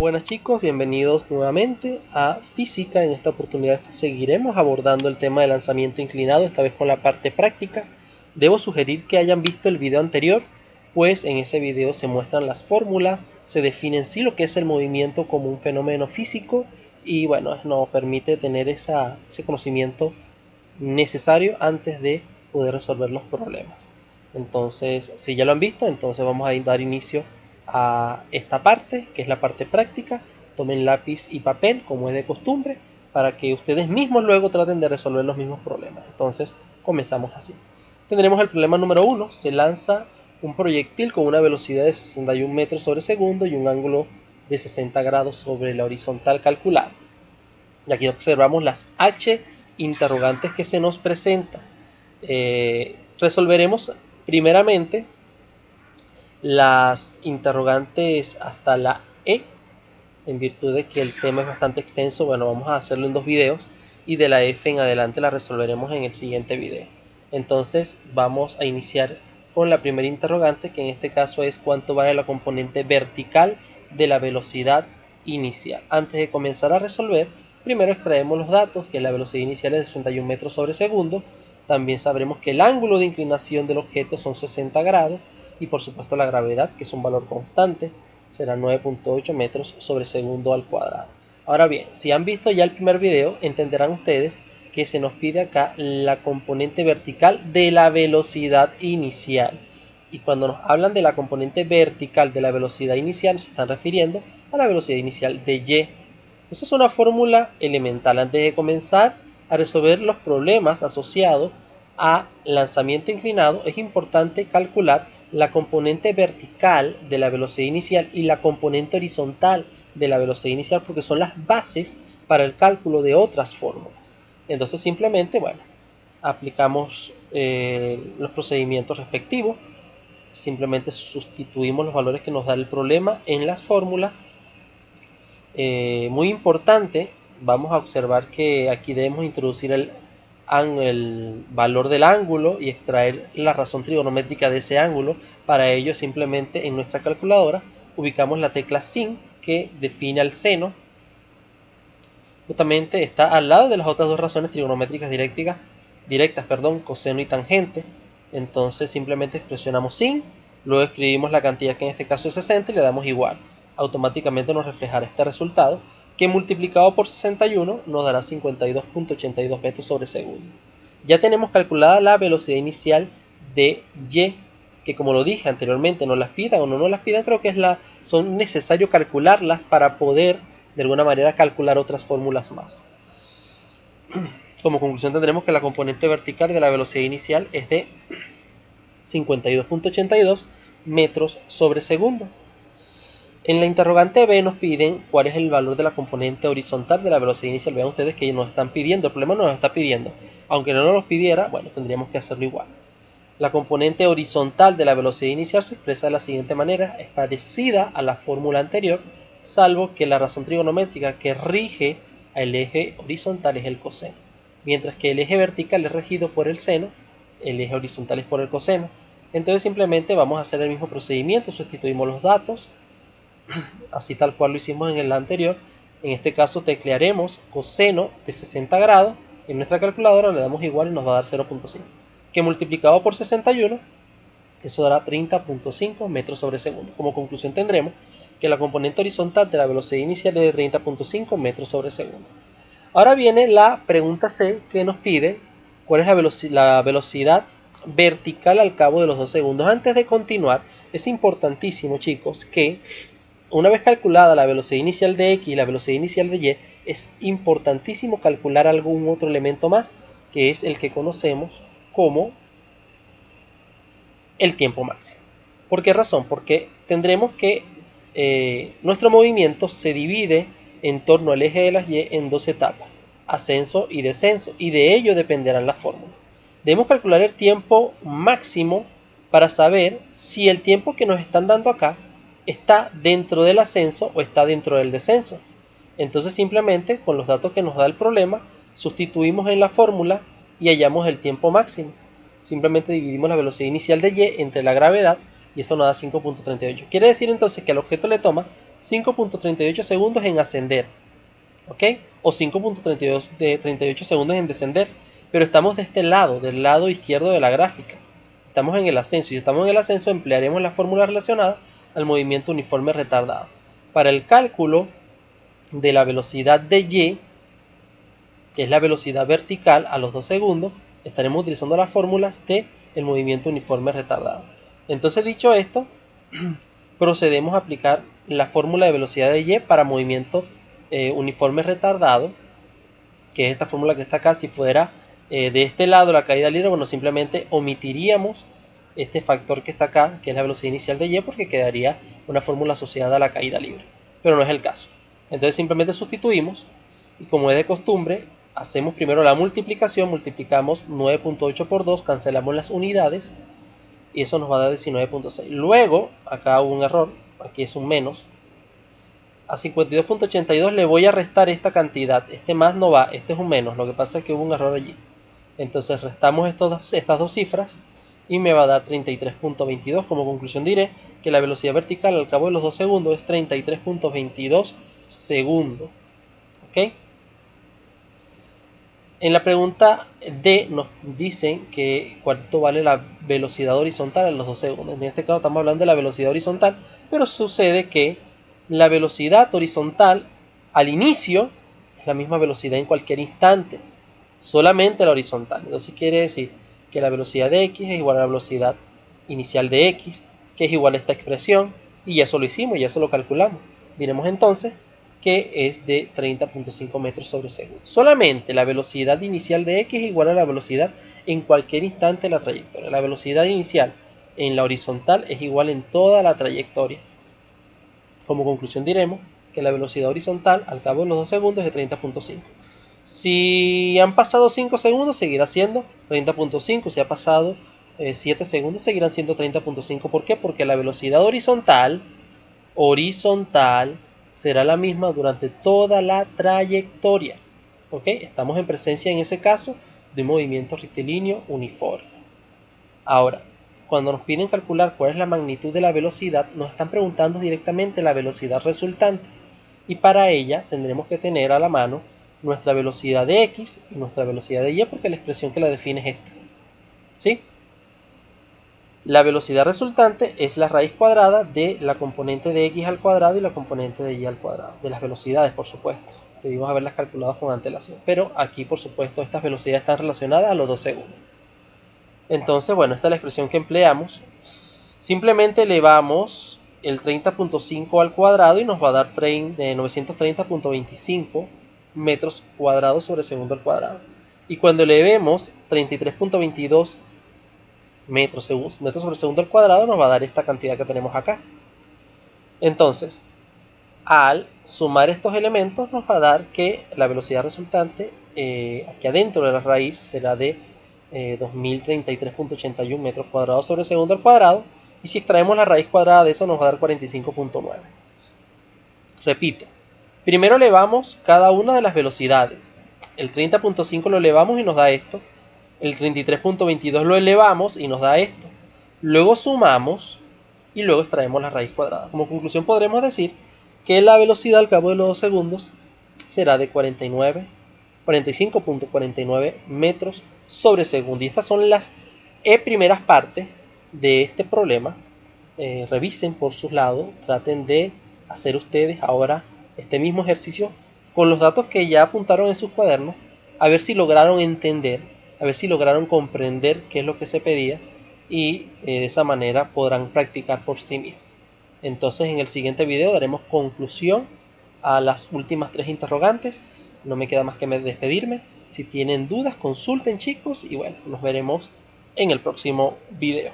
Buenas chicos, bienvenidos nuevamente a Física. En esta oportunidad seguiremos abordando el tema de lanzamiento inclinado, esta vez con la parte práctica. Debo sugerir que hayan visto el video anterior, pues en ese video se muestran las fórmulas, se define en sí lo que es el movimiento como un fenómeno físico y bueno, nos permite tener ese conocimiento necesario antes de poder resolver los problemas. Entonces, si ya lo han visto, entonces vamos a dar inicio a esta parte, que es la parte práctica. Tomen lápiz y papel, como es de costumbre, para que ustedes mismos luego traten de resolver los mismos problemas. Entonces, comenzamos así. Tendremos el problema número 1. Se lanza un proyectil con una velocidad de 61 metros sobre segundo y un ángulo de 60 grados sobre la horizontal calculada. Y aquí observamos las H interrogantes que se nos presentan. Resolveremos primeramente las interrogantes hasta la E, en virtud de que el tema es bastante extenso. Bueno, vamos a hacerlo en 2 videos y de la F en adelante la resolveremos en el siguiente video. Entonces vamos a iniciar con la primera interrogante, que en este caso es cuánto vale la componente vertical de la velocidad inicial. Antes de comenzar a resolver, primero extraemos los datos, que la velocidad inicial es de 61 metros sobre segundo. También sabremos que el ángulo de inclinación del objeto son 60 grados y por supuesto la gravedad, que es un valor constante, será 9.8 metros sobre segundo al cuadrado. Ahora bien, si han visto ya el primer video, entenderán ustedes que se nos pide acá la componente vertical de la velocidad inicial. Y cuando nos hablan de la componente vertical de la velocidad inicial, se están refiriendo a la velocidad inicial de y. Esa es una fórmula elemental. Antes de comenzar a resolver los problemas asociados a lanzamiento inclinado, es importante calcular la componente vertical de la velocidad inicial y la componente horizontal de la velocidad inicial, porque son las bases para el cálculo de otras fórmulas. Entonces simplemente, bueno, aplicamos los procedimientos respectivos, simplemente sustituimos los valores que nos da el problema en las fórmulas. Muy importante, vamos a observar que aquí debemos introducir el valor del ángulo y extraer la razón trigonométrica de ese ángulo. Para ello simplemente en nuestra calculadora ubicamos la tecla sin, que define el seno. Justamente está al lado de las otras dos razones trigonométricas directas, coseno y tangente. Entonces simplemente presionamos sin, luego escribimos la cantidad, que en este caso es 60, y le damos igual. Automáticamente nos reflejará este resultado, que multiplicado por 61 nos dará 52.82 metros sobre segundo. Ya tenemos calculada la velocidad inicial de y, que como lo dije anteriormente, nos las pidan o no nos las pidan, creo que son necesario calcularlas para poder de alguna manera calcular otras fórmulas más. Como conclusión tendremos que la componente vertical de la velocidad inicial es de 52.82 metros sobre segundo. En la interrogante B nos piden cuál es el valor de la componente horizontal de la velocidad inicial. Vean ustedes que nos están pidiendo, el problema nos está pidiendo. Aunque no nos los pidiera, bueno, tendríamos que hacerlo igual. La componente horizontal de la velocidad inicial se expresa de la siguiente manera, es parecida a la fórmula anterior, salvo que la razón trigonométrica que rige al eje horizontal es el coseno, mientras que el eje vertical es regido por el seno, el eje horizontal es por el coseno. Entonces simplemente vamos a hacer el mismo procedimiento, sustituimos los datos, así tal cual lo hicimos en el anterior. En este caso teclearemos coseno de 60 grados, en nuestra calculadora le damos igual y nos va a dar 0.5, que multiplicado por 61, eso dará 30.5 metros sobre segundo. Como conclusión tendremos que la componente horizontal de la velocidad inicial es de 30.5 metros sobre segundo. Ahora viene la pregunta C, que nos pide cuál es la velocidad vertical al cabo de los 2 segundos. Antes de continuar, es importantísimo, chicos, que una vez calculada la velocidad inicial de X y la velocidad inicial de Y, es importantísimo calcular algún otro elemento más, que es el que conocemos como el tiempo máximo. ¿Por qué razón? Porque tendremos que nuestro movimiento se divide en torno al eje de las Y en 2 etapas, ascenso y descenso, y de ello dependerán las fórmulas. Debemos calcular el tiempo máximo para saber si el tiempo que nos están dando acá está dentro del ascenso o está dentro del descenso. Entonces simplemente con los datos que nos da el problema sustituimos en la fórmula y hallamos el tiempo máximo. Simplemente dividimos la velocidad inicial de Y entre la gravedad y eso nos da 5.38. Quiere decir entonces que al objeto le toma 5.38 segundos en ascender, ¿ok? O 5.38 segundos en descender, pero estamos de este lado, del lado izquierdo de la gráfica. Estamos en el ascenso, y si estamos en el ascenso emplearemos la fórmula relacionada al movimiento uniforme retardado. Para el cálculo de la velocidad de y, que es la velocidad vertical a los 2 segundos, estaremos utilizando las fórmulas de el movimiento uniforme retardado. Entonces, dicho esto, procedemos a aplicar la fórmula de velocidad de y para movimiento uniforme retardado, que es esta fórmula que está acá. Si fuera de este lado la caída libre, bueno, simplemente omitiríamos este factor que está acá, que es la velocidad inicial de y, porque quedaría una fórmula asociada a la caída libre, pero no es el caso. Entonces simplemente sustituimos, y como es de costumbre, hacemos primero la multiplicación, multiplicamos 9.8 por 2, cancelamos las unidades, y eso nos va a dar 19.6. Luego, acá hubo un error, aquí es un menos. A 52.82 le voy a restar esta cantidad, este más no va, este es un menos, lo que pasa es que hubo un error allí. Entonces restamos estas dos cifras y me va a dar 33.22. Como conclusión diré que la velocidad vertical al cabo de los 2 segundos es 33.22 segundos. ¿Ok? En la pregunta D nos dicen que cuánto vale la velocidad horizontal a los 2 segundos. En este caso estamos hablando de la velocidad horizontal, pero sucede que la velocidad horizontal al inicio es la misma velocidad en cualquier instante, solamente la horizontal. Entonces quiere decir que la velocidad de x es igual a la velocidad inicial de x, que es igual a esta expresión, y ya eso lo hicimos, ya eso lo calculamos. Diremos entonces que es de 30.5 metros sobre segundo. Solamente la velocidad inicial de x es igual a la velocidad en cualquier instante de la trayectoria. La velocidad inicial en la horizontal es igual en toda la trayectoria. Como conclusión diremos que la velocidad horizontal al cabo de los 2 segundos es de 30.5. Si han pasado 5 segundos seguirá siendo 30.5. Si ha pasado 7 segundos seguirán siendo 30.5. ¿Por qué? Porque la velocidad horizontal será la misma durante toda la trayectoria. ¿Ok? Estamos en presencia en ese caso de un movimiento rectilíneo uniforme. Ahora, cuando nos piden calcular cuál es la magnitud de la velocidad, nos están preguntando directamente la velocidad resultante, y para ella tendremos que tener a la mano nuestra velocidad de x y nuestra velocidad de y, porque la expresión que la define es esta. ¿Sí? La velocidad resultante es la raíz cuadrada de la componente de x al cuadrado y la componente de y al cuadrado, de las velocidades, por supuesto. Debimos haberlas calculado con antelación, pero aquí, por supuesto, estas velocidades están relacionadas a los 2 segundos. Entonces, bueno, esta es la expresión que empleamos. Simplemente elevamos el 30.5 al cuadrado y nos va a dar 930.25 metros cuadrados sobre segundo al cuadrado. Y cuando elevemos 33.22 metros sobre segundo al cuadrado, nos va a dar esta cantidad que tenemos acá. Entonces, al sumar estos elementos, nos va a dar que la velocidad resultante aquí adentro de la raíz será de 2033.81 metros cuadrados sobre segundo al cuadrado, y si extraemos la raíz cuadrada de eso nos va a dar 45.9. Repito, primero elevamos cada una de las velocidades. El 30.5 lo elevamos y nos da esto. El 33.22 lo elevamos y nos da esto. Luego sumamos y luego extraemos la raíz cuadrada. Como conclusión podremos decir que la velocidad al cabo de los 2 segundos será de 45.49 metros sobre segundo. Y estas son las primeras partes de este problema. Revisen por sus lados, traten de hacer ustedes ahora este mismo ejercicio con los datos que ya apuntaron en sus cuadernos, a ver si lograron entender, a ver si lograron comprender qué es lo que se pedía, y de esa manera podrán practicar por sí mismos. Entonces en el siguiente video daremos conclusión a las últimas 3 interrogantes. No me queda más que despedirme. Si tienen dudas, consulten, chicos, y bueno, nos veremos en el próximo video.